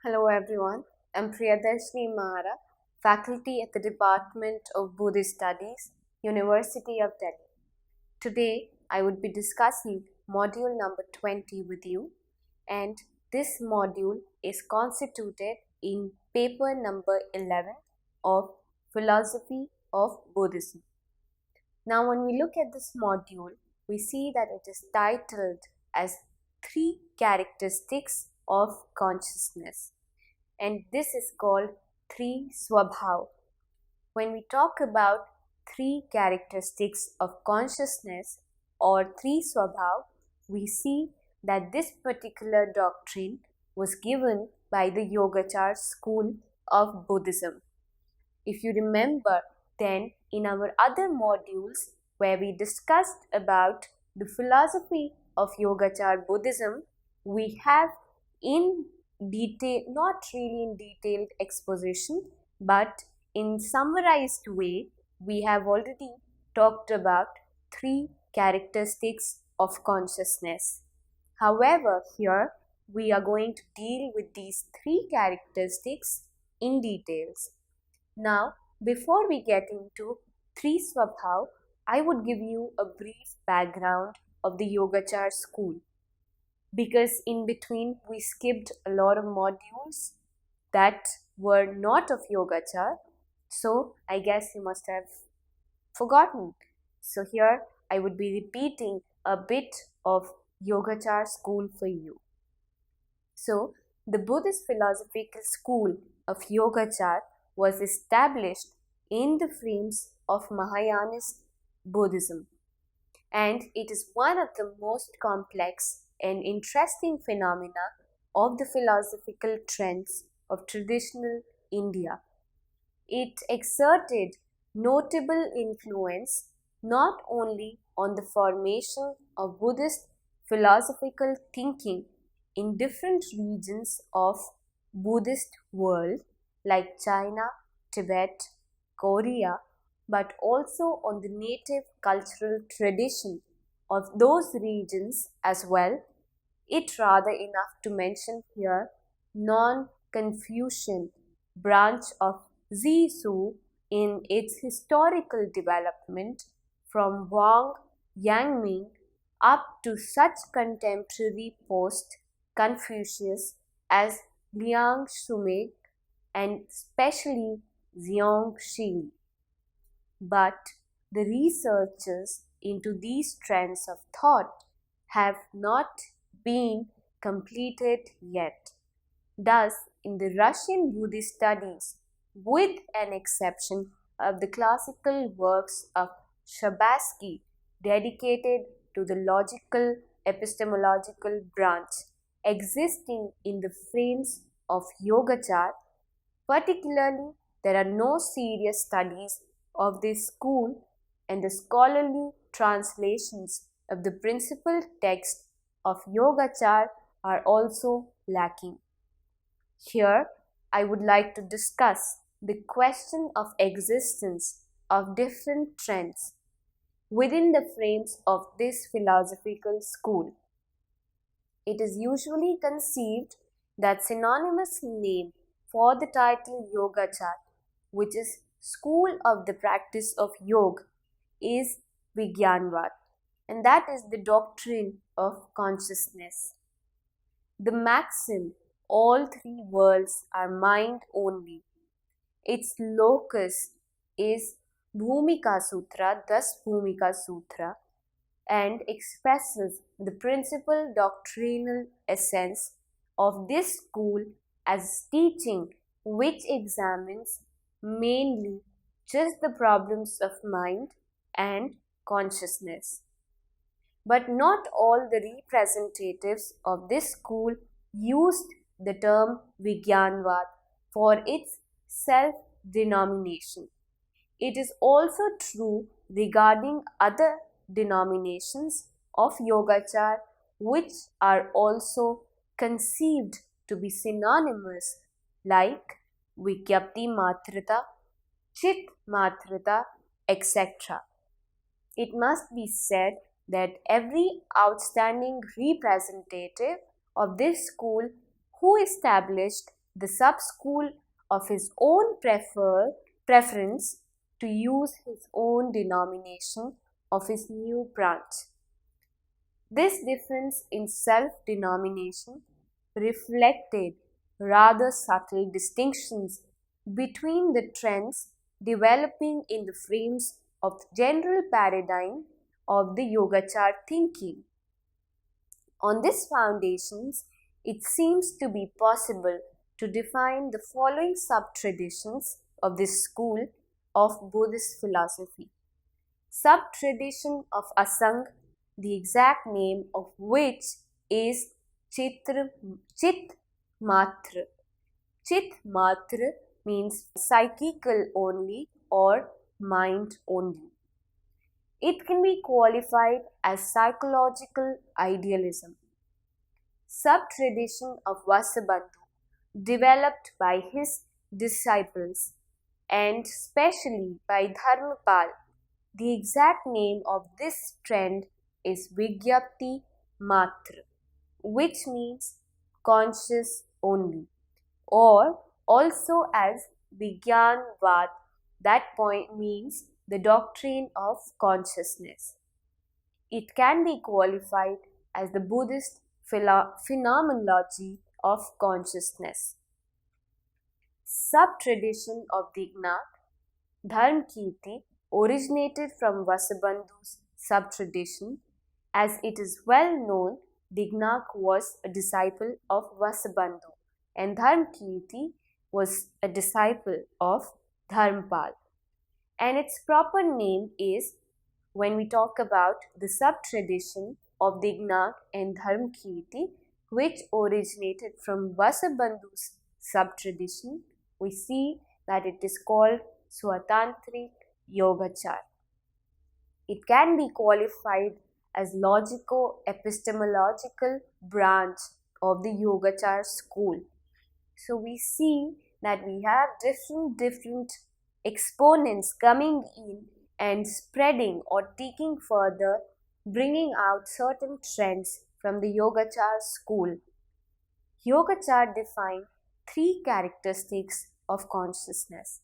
Hello everyone, I'm Priyadarshini Mara, faculty at the Department of Buddhist Studies, University of Delhi. Today I would be discussing module number 20 with you, and this module is constituted in paper number 11 of Philosophy of Buddhism. Now when we look at this module, we see that it is titled as Three Characteristics of Consciousness, and this is called three swabhav. When we talk about three characteristics of consciousness or three swabhav, we see that this particular doctrine was given by the Yogacar school of Buddhism. If you remember, then in our other modules where we discussed about the philosophy of Yogacar Buddhism, we have in detail, not really in detailed exposition, but in summarized way, we have already talked about three characteristics of consciousness. However, here we are going to deal with these three characteristics in details. Now, before we get into three swabhav, I would give you a brief background of the Yogacar school, because in between we skipped a lot of modules that were not of Yogacar, so I guess you must have forgotten. So here I would be repeating a bit of Yogacar school for you. So the Buddhist philosophical school of Yogacar was established in the frames of Mahayanist Buddhism, and it is one of the most complex and interesting phenomena of the philosophical trends of traditional India. It exerted notable influence not only on the formation of Buddhist philosophical thinking in different regions of Buddhist world like China, Tibet, Korea, but also on the native cultural tradition of those regions as well. It rather enough to mention here non-Confucian branch of Zisu in its historical development from Wang Yangming up to such contemporary post-Confucius as Liang Shumig and especially Zhongxi. But the researches into these trends of thought have not been completed yet. Thus, in the Russian Buddhist studies, with an exception of the classical works of Shabasky dedicated to the logical epistemological branch existing in the frames of Yogacar, particularly there are no serious studies of this school, and the scholarly translations of the principal text of Yogacar are also lacking. Here, I would like to discuss the question of existence of different trends within the frames of this philosophical school. It is usually conceived that synonymous name for the title Yogacar, which is school of the practice of yoga, is Vidya-mitra, and that is the doctrine of consciousness. The maxim, all three worlds are mind only, its locus is Bhumika Sutra, thus Bhumika Sutra, and expresses the principal doctrinal essence of this school as teaching which examines mainly just the problems of mind and consciousness. But not all the representatives of this school used the term Vigyanvad for its self-denomination. It is also true regarding other denominations of Yogacar which are also conceived to be synonymous, like Vidya-mitra, Chit-mitra, etc. It must be said that every outstanding representative of this school who established the sub-school of his own preference to use his own denomination of his new branch. This difference in self-denomination reflected rather subtle distinctions between the trends developing in the frames of the general paradigm of the Yogachar thinking. On these foundations, it seems to be possible to define the following sub-traditions of this school of Buddhist philosophy. Sub-tradition of Asang, the exact name of which is Chit-matra. Chit-matra means psychical only or mind only. It can be qualified as psychological idealism. Sub-tradition of Vasubandhu, developed by his disciples and especially by Dharmapal. The exact name of this trend is Vidya-mitra, which means conscious only, or also as Vigyanvad, that point means the doctrine of consciousness. It can be qualified as the Buddhist phenomenology of consciousness. Sub-tradition of Dignath, Dharmakirti, originated from Vasubandhu's sub-tradition. As it is well known, Dignath was a disciple of Vasubandhu and Dharmakirti was a disciple of Dharmpal. And its proper name is, when we talk about the sub-tradition of Dignath and Dharmakirti, which originated from Vasubandhu's sub-tradition, we see that it is called Swatantrik Yogachar. It can be qualified as logico-epistemological branch of the Yogachar school. So we see that we have different exponents coming in and spreading or taking further, bringing out certain trends from the Yogachar school. Yogachar defined 3 characteristics of consciousness.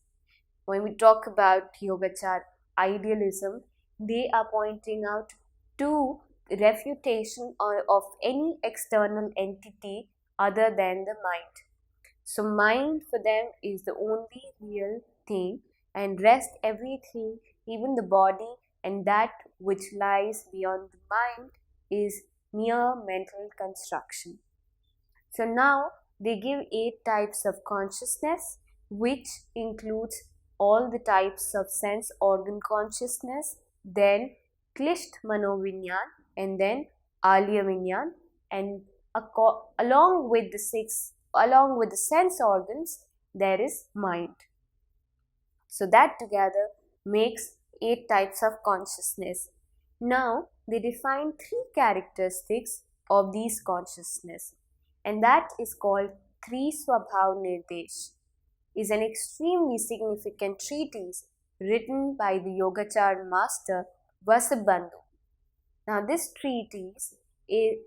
When we talk about Yogachar idealism, they are pointing out to refutation of any external entity other than the mind. So mind for them is the only real thing, and rest everything, even the body and that which lies beyond the mind, is mere mental construction. So now they give 8 types of consciousness, which includes all the types of sense organ consciousness, then Klisht Manovinyan, and then Alya Vinyan, and along with the sense organs, there is mind. So that together makes 8 types of consciousness. Now they define 3 characteristics of these consciousness, and that is called Tri Swabhav Nirdesh. Is an extremely significant treatise written by the Yogachar master Vasubandhu. Now this treatise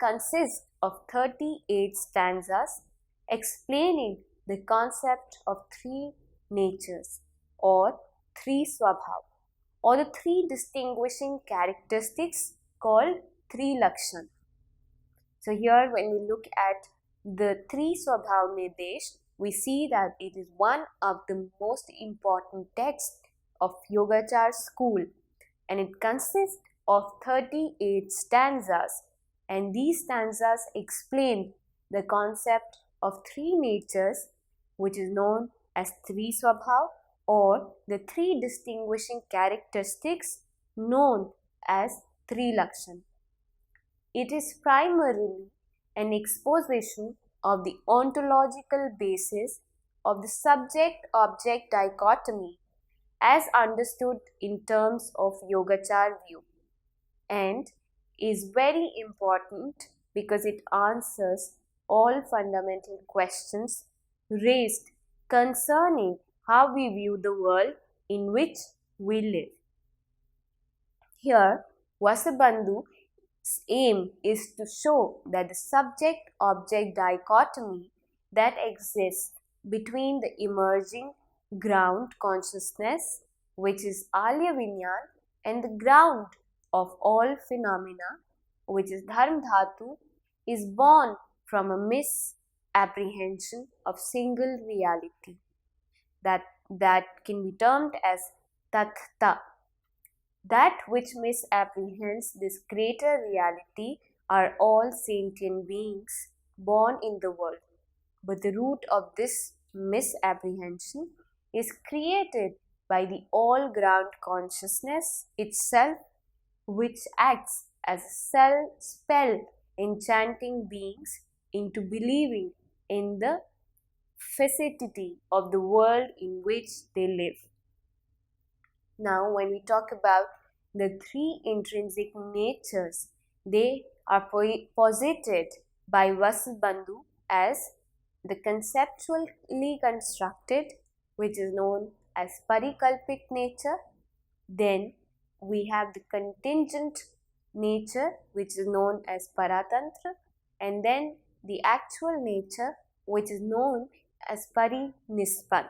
consists of 38 stanzas explaining the concept of 3 natures or 3 swabhav, or the 3 distinguishing characteristics called 3 lakshan. So here when we look at the 3 swabhav nirdesh, we see that it is one of the most important texts of Yogachar school, and it consists of 38 stanzas, and these stanzas explain the concept of 3 natures, which is known as 3 swabhav, or the 3 distinguishing characteristics known as 3 lakshan. It is primarily an exposition of the ontological basis of the subject-object dichotomy as understood in terms of Yogachar view, and is very important because it answers all fundamental questions raised concerning how we view the world in which we live. Here, Vasubandhu's aim is to show that the subject-object dichotomy that exists between the emerging ground consciousness, which is Alya Vinyan, and the ground of all phenomena, which is Dharm Dhatu, is born from a misapprehension of single reality that can be termed as Tattva. That which misapprehends this greater reality are all sentient beings born in the world. But the root of this misapprehension is created by the all-ground consciousness itself, which acts as a spell enchanting beings into believing in the facetity of the world in which they live. Now, when we talk about the three intrinsic natures, they are posited by Vasubandhu as the conceptually constructed, which is known as Parikalpit nature. Then we have the contingent nature, which is known as Paratantra, and then the actual nature, which is known as Parinispan.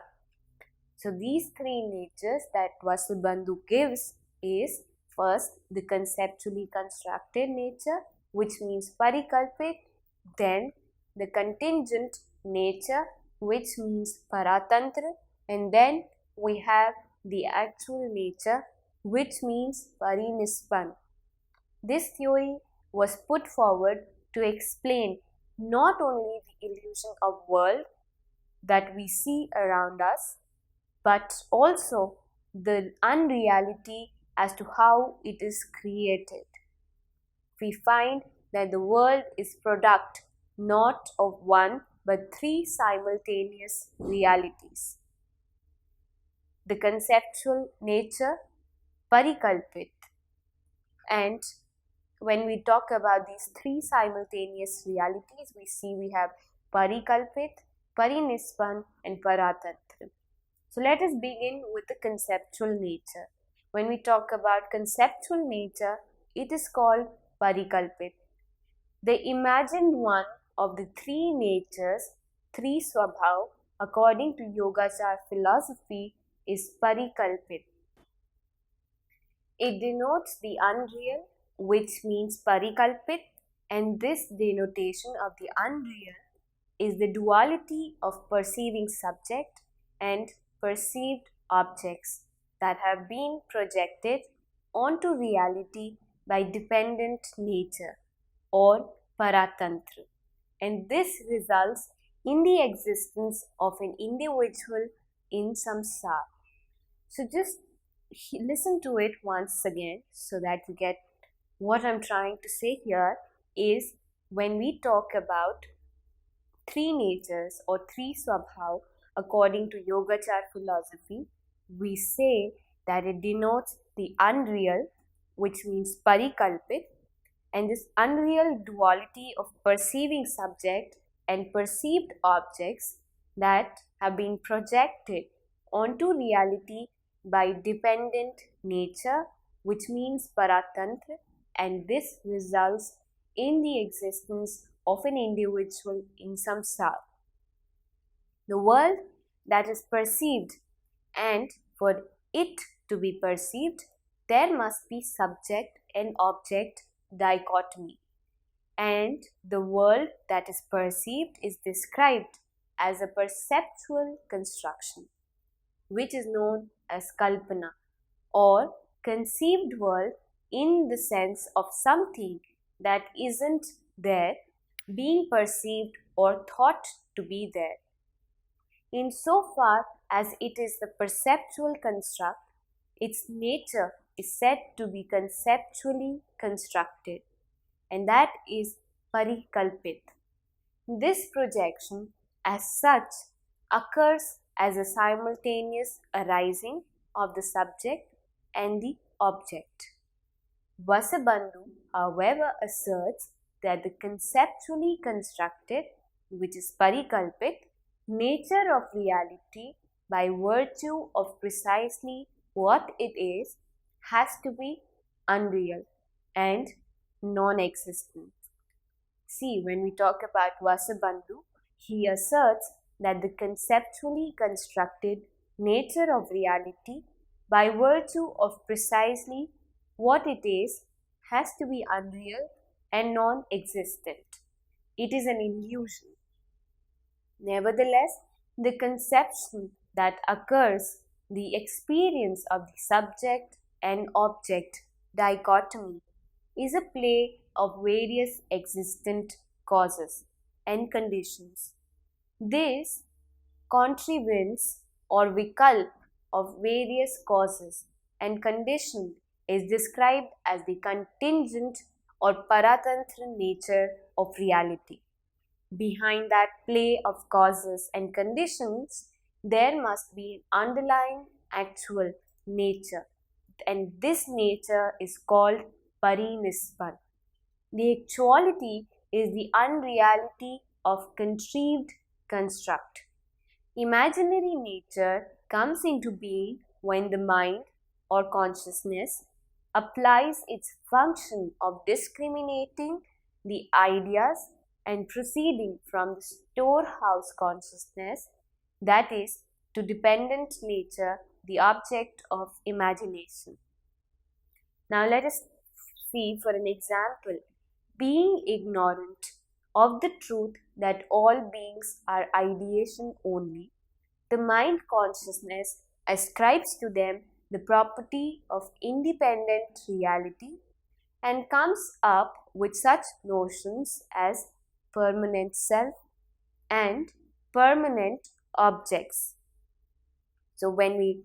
So these three natures that Vasubandhu gives is first the conceptually constructed nature, which means Parikalpit, then the contingent nature, which means Paratantra, and then we have the actual nature, which means Parinispan. This theory was put forward to explain not only the illusion of world that we see around us, but also the unreality as to how it is created. We find that the world is product not of one but three simultaneous realities. The conceptual nature, Parikalpit, and when we talk about these three simultaneous realities, we have Parikalpit, Parinispan and Paratantra. So let us begin with the conceptual nature. When we talk about conceptual nature, it is called Parikalpit. The imagined one of the three natures, three Swabhav, according to Yogachar philosophy, is Parikalpit. It denotes the unreal, which means Parikalpit, and this denotation of the unreal is the duality of perceiving subject and perceived objects that have been projected onto reality by dependent nature or Paratantra, and this results in the existence of an individual in samsara. So just listen to it once again so that you get what I'm trying to say here is when we talk about three natures or three Swabhav according to Yogachar philosophy, we say that it denotes the unreal, which means Parikalpit, and this unreal duality of perceiving subject and perceived objects that have been projected onto reality by dependent nature, which means Paratantra, and this results in the existence of an individual in samsara. The world that is perceived, and for it to be perceived, there must be subject and object dichotomy. And the world that is perceived is described as a perceptual construction, which is known as Kalpana, or conceived world in the sense of something that isn't there being perceived or thought to be there. Insofar as it is the perceptual construct, its nature is said to be conceptually constructed, and that is Parikalpit. This projection, as such, occurs as a simultaneous arising of the subject and the object. Vasubandhu, however, asserts that the conceptually constructed, which is Parikalpit, nature of reality by virtue of precisely what it is has to be unreal and non-existent. See, when we talk about Vasubandhu, he asserts that the conceptually constructed nature of reality, by virtue of precisely what it is, has to be unreal and non-existent. It is an illusion. Nevertheless, the conception that occurs, the experience of the subject and object dichotomy, is a play of various existent causes and conditions. This contrivance or vikalp of various causes and condition is described as the contingent or paratantra nature of reality. Behind that play of causes and conditions, there must be an underlying actual nature, and this nature is called parinispan. The actuality is the unreality of contrived construct. Imaginary nature comes into being when the mind or consciousness applies its function of discriminating the ideas and proceeding from the storehouse consciousness, that is, to dependent nature, the object of imagination. Now let us see for an example, being ignorant of the truth that all beings are ideation only, the mind consciousness ascribes to them the property of independent reality and comes up with such notions as permanent self and permanent objects. So when we,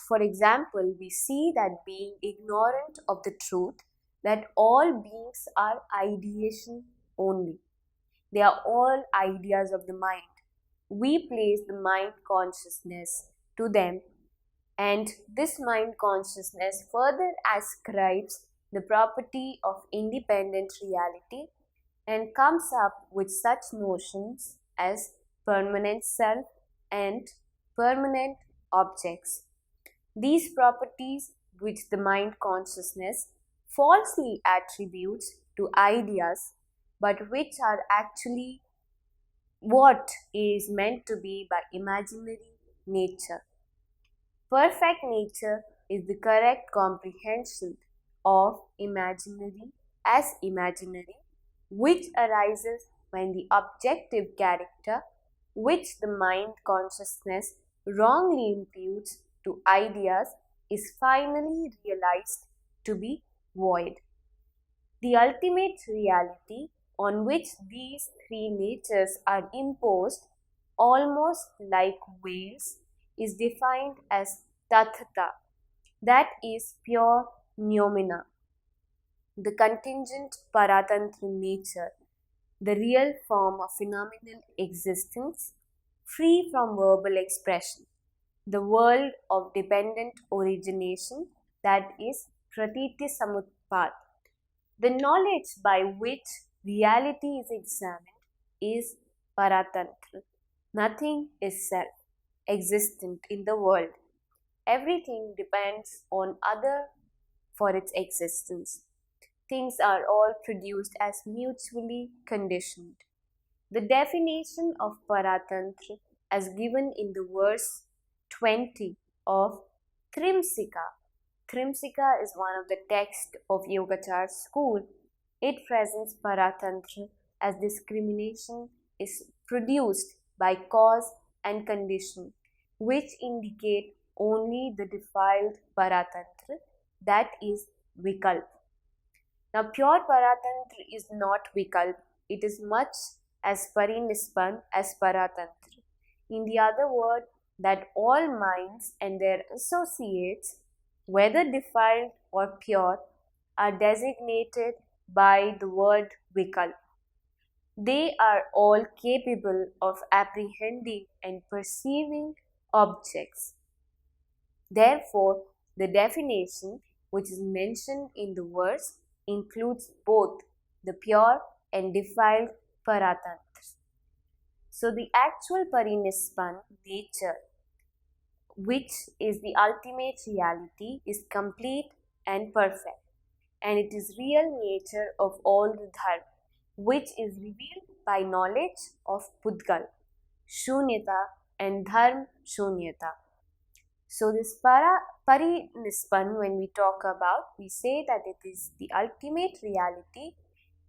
for example, we see that being ignorant of the truth that all beings are ideation only. They are all ideas of the mind. We place the mind consciousness to them, and this mind consciousness further ascribes the property of independent reality and comes up with such notions as permanent self and permanent objects. These properties which the mind consciousness falsely attributes to ideas, but which are actually what is meant to be by imaginary nature. Perfect nature is the correct comprehension of imaginary as imaginary, which arises when the objective character which the mind consciousness wrongly imputes to ideas is finally realized to be void. The ultimate reality on which these three natures are imposed, almost like veils, is defined as tathata, that is pure noumena. The contingent paratantra nature, the real form of phenomenal existence, free from verbal expression, the world of dependent origination, that is pratitya samutpat. The knowledge by which reality is examined is paratantra. Nothing is self-existent in the world. Everything depends on other for its existence. Things are all produced as mutually conditioned. The definition of paratantra as given in the verse 20 of Trimsika. Trimsika is one of the texts of Yogacara school. It presents paratantra as discrimination is produced by cause and condition, which indicate only the defiled paratantra, that is vikalp. Now pure paratantra is not vikalp, it is much as parinispan as paratantra. In the other word, that all minds and their associates, whether defiled or pure, are designated by the word vikalp. They are all capable of apprehending and perceiving objects. Therefore, the definition which is mentioned in the verse includes both the pure and defiled paratantras. So the actual parinispan nature, which is the ultimate reality, is complete and perfect, and it is real nature of all the dharma, which is revealed by knowledge of Pudgal. Shunyata, and Dharm Shunyata. So this Parinispan, when we talk about, we say that it is the ultimate reality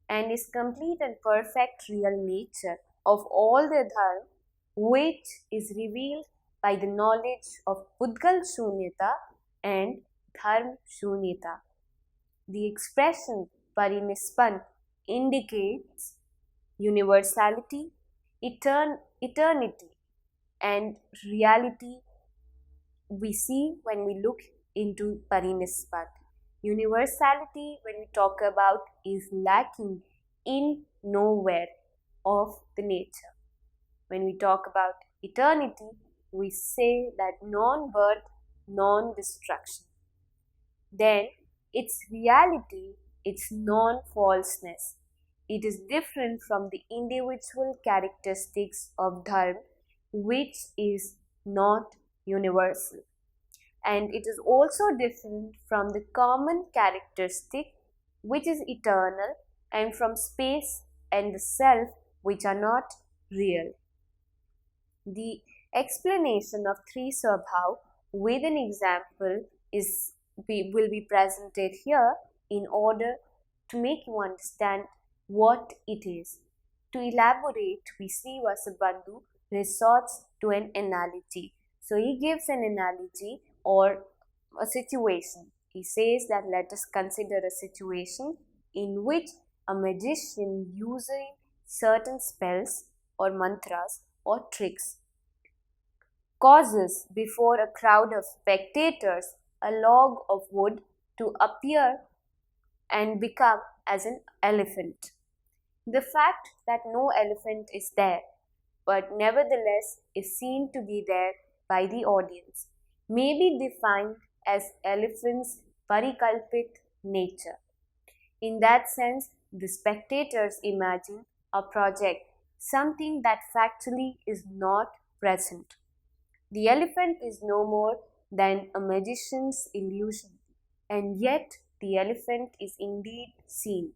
and is complete and perfect real nature of all the dharma, which is revealed by the knowledge of Pudgal Shunyata and Dharm Shunyata. The expression Parinispan indicates universality, eternity, and reality we see when we look into Parinispan. Universality, when we talk about, is lacking in nowhere of the nature. When we talk about eternity, we say that non-birth, non-destruction. Then its reality, its non-falseness. It is different from the individual characteristics of dharma, which is not universal. And it is also different from the common characteristic, which is eternal, and from space and the self, which are not real. The explanation of three Swabhav with an example will be presented here in order to make you understand what it is. To elaborate, we see Vasubandhu resorts to an analogy. So he gives an analogy or a situation. He says that let us consider a situation in which a magician using certain spells or mantras or tricks causes before a crowd of spectators a log of wood to appear and become as an elephant. The fact that no elephant is there, but nevertheless is seen to be there by the audience, may be defined as elephant's parikalpit nature. In that sense, the spectators imagine or project something that factually is not present. The elephant is no more than a magician's illusion, and yet the elephant is indeed seen.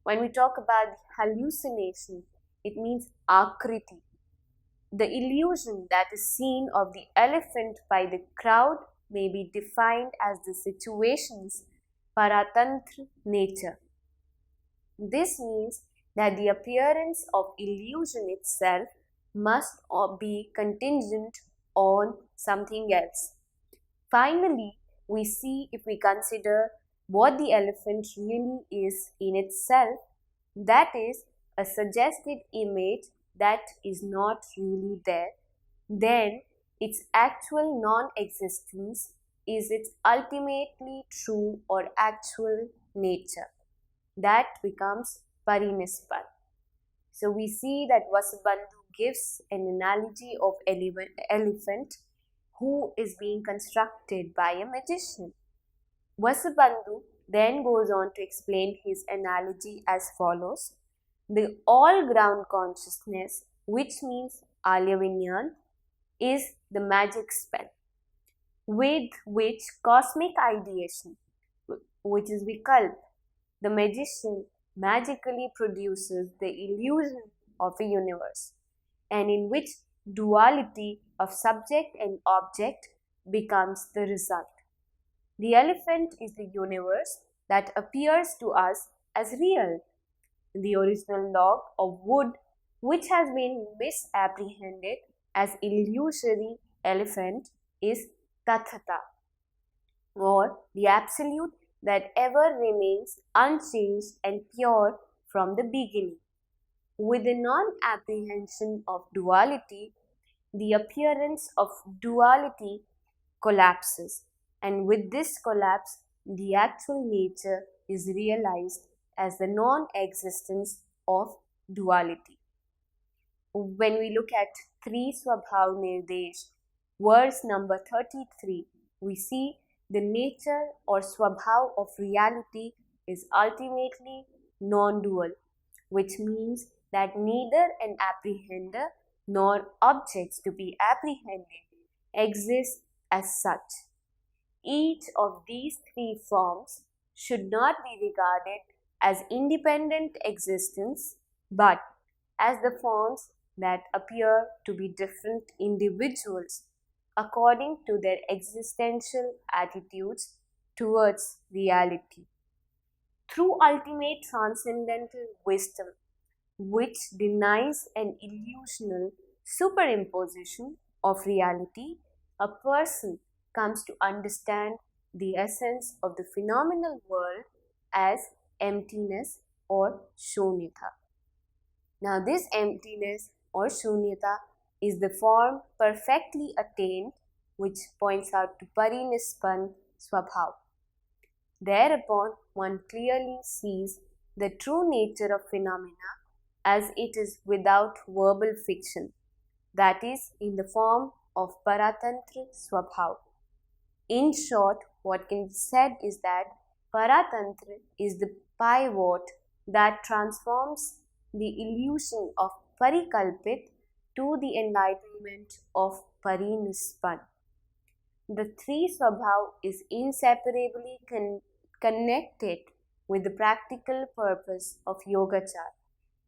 When we talk about hallucination, it means akriti. The illusion that is seen of the elephant by the crowd may be defined as the situation's paratantra nature. This means that the appearance of illusion itself must be contingent on something else. Finally, we see if we consider what the elephant really is in itself, that is a suggested image that is not really there, then its actual non-existence is its ultimately true or actual nature. That becomes Parinispan. So we see that Vasubandhu gives an analogy of elephant who is being constructed by a magician. Vasubandhu then goes on to explain his analogy as follows. The all-ground consciousness, which means Alya Vinyan, is the magic spell with which cosmic ideation, which is Vikalp, the magician magically produces the illusion of a universe, and in which duality of subject and object becomes the result. The elephant is the universe that appears to us as real. The original log of wood, which has been misapprehended as illusory elephant, is Tathata, or the absolute that ever remains unchanged and pure from the beginning. With the non-apprehension of duality, the appearance of duality collapses, and with this collapse, the actual nature is realized as the non-existence of duality. When we look at 3 Swabhav Nirdesh, verse number 33, we see the nature or Swabhav of reality is ultimately non-dual, which means that neither an apprehender nor objects to be apprehended exist as such. Each of these three forms should not be regarded as independent existence, but as the forms that appear to be different individuals according to their existential attitudes towards reality. Through ultimate transcendental wisdom, which denies an illusional superimposition of reality, a person comes to understand the essence of the phenomenal world as emptiness or shunyata. Now, this emptiness or shunyata is the form perfectly attained, which points out to Parinishpan Swabhav. Thereupon, one clearly sees the true nature of phenomena as it is without verbal fiction, that is, in the form of Paratantra Swabhav. In short, what can be said is that Paratantra is the pivot that transforms the illusion of Parikalpit to the enlightenment of Parinispan. The three Swabhav is inseparably connected with the practical purpose of Yogachar,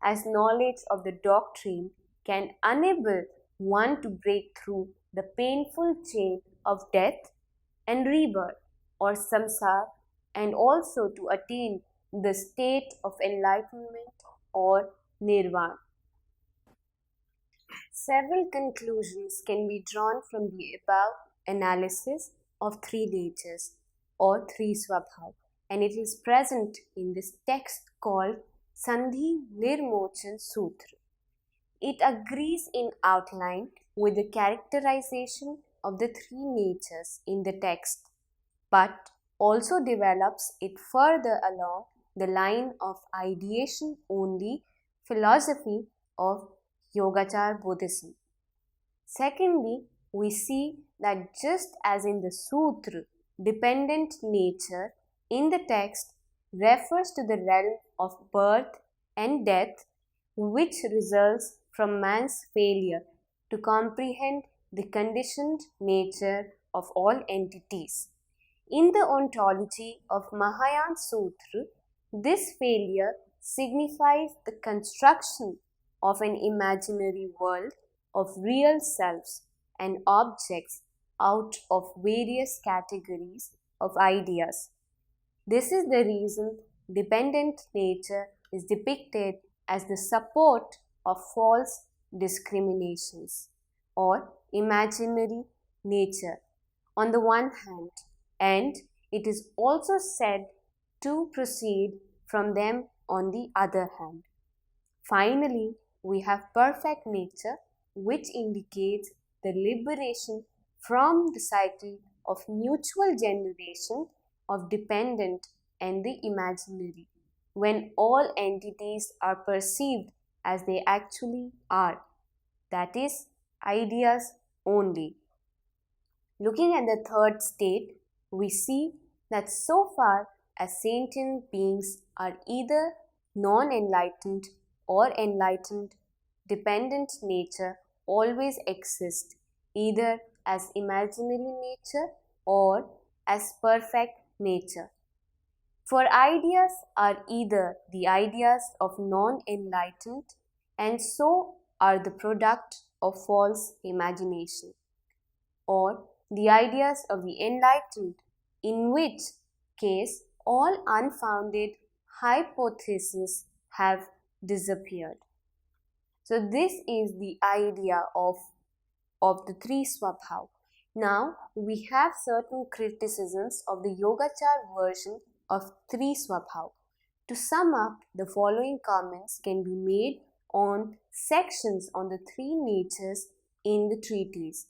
as knowledge of the doctrine can enable one to break through the painful chain of death and rebirth or samsara, and also to attain the state of enlightenment or nirvana. Several conclusions can be drawn from the above analysis of three natures or three swabhav, and it is present in this text called Sandhi Nirmochan Sutra. It agrees in outline with the characterization of the three natures in the text, but also develops it further along the line of ideation only philosophy of Yogachar Buddhism. Secondly, we see that just as in the Sutra, dependent nature in the text refers to the realm of birth and death, which results from man's failure to comprehend the conditioned nature of all entities. In the ontology of Mahayana Sutra, this failure signifies the construction of an imaginary world of real selves and objects out of various categories of ideas. This is the reason dependent nature is depicted as the support of false discriminations or imaginary nature on the one hand, and it is also said to proceed from them on the other hand. Finally, we have perfect nature, which indicates the liberation from the cycle of mutual generation of dependent and the imaginary, when all entities are perceived as they actually are, that is, ideas only. Looking at the third state, we see that so far as sentient beings are either non-enlightened or enlightened, dependent nature always exists either as imaginary nature or as perfect nature. For ideas are either the ideas of non-enlightened and so are the product of false imagination, or the ideas of the enlightened, in which case all unfounded hypotheses have disappeared. So this is the idea of the three swabhav. Now we have certain criticisms of the Yogachar version of three swabhav. To sum up, the following comments can be made on sections on the three natures in the treatise.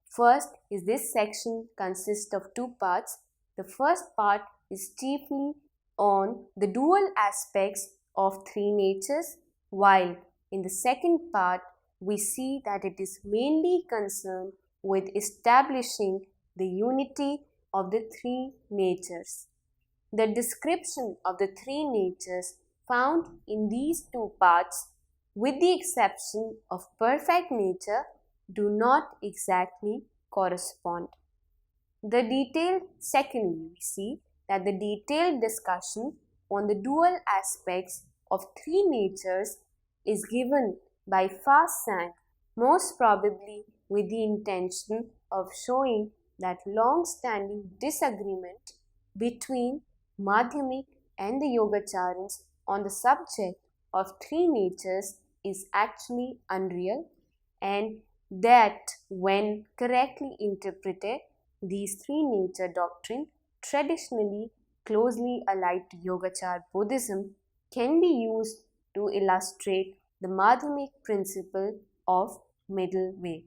First is this section consists of two parts. The first part is chiefly on the dual aspects of three natures, while in the second part we see that it is mainly concerned with establishing the unity of the three natures. The description of the three natures found in these two parts, with the exception of perfect nature, do not exactly correspond. Secondly, we see that the detailed discussion on the dual aspects of three natures is given by Fasang, most probably with the intention of showing that long-standing disagreement between Madhyamik and the Yogacharans on the subject of three natures is actually unreal, and that when correctly interpreted, these three nature doctrine, traditionally closely allied to Yogachar Buddhism, can be used to illustrate the Madhyamik principle of middle way.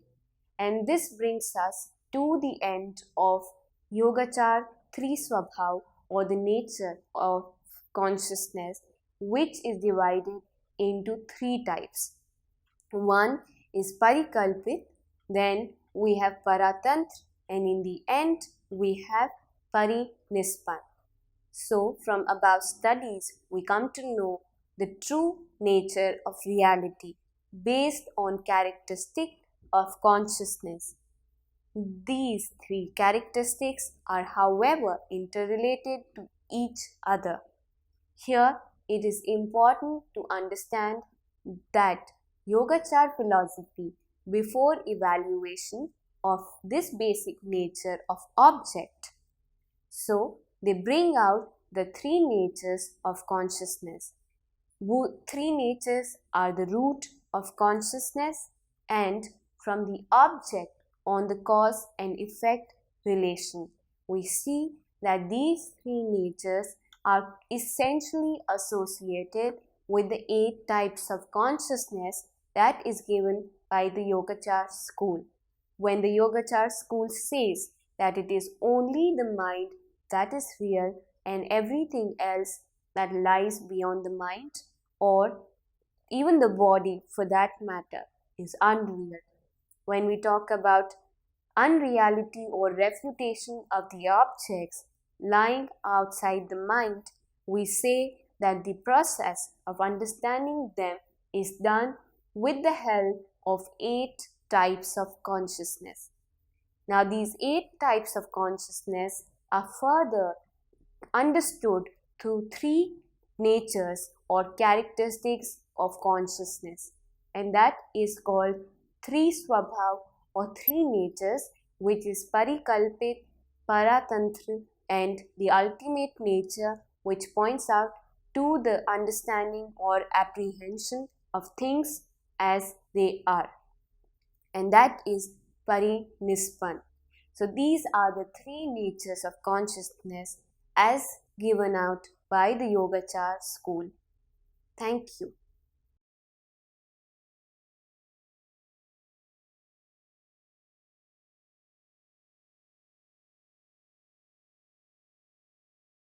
And this brings us to the end of Yogachar Tri Swabhav, or the nature of consciousness, which is divided into three types. One is Parikalpit, then we have Paratantra, and in the end we have Parinispan. So, from above studies, we come to know the true nature of reality based on characteristic of consciousness. These three characteristics are, however, interrelated to each other. Here, it is important to understand that Yogachar philosophy, before evaluation of this basic nature of object, so they bring out the three natures of consciousness. Three natures are the root of consciousness, and from the object on the cause and effect relation, we see that these three natures are essentially associated with the 8 types of consciousness that is given by the Yogachar school. When the Yogachar school says that it is only the mind that is real and everything else that lies beyond the mind, or even the body for that matter, is unreal. When we talk about unreality or refutation of the objects lying outside the mind, we say that the process of understanding them is done with the help of 8 types of consciousness. Now, these 8 types of consciousness are further understood through 3 natures or characteristics of consciousness, and that is called Tri Swabhav or 3 natures, which is Parikalpit, Paratantra, and the ultimate nature, which points out to the understanding or apprehension of things as they are, and that is Parinispan. So these are the 3 natures of consciousness as given out by the Yogachar school. Thank you.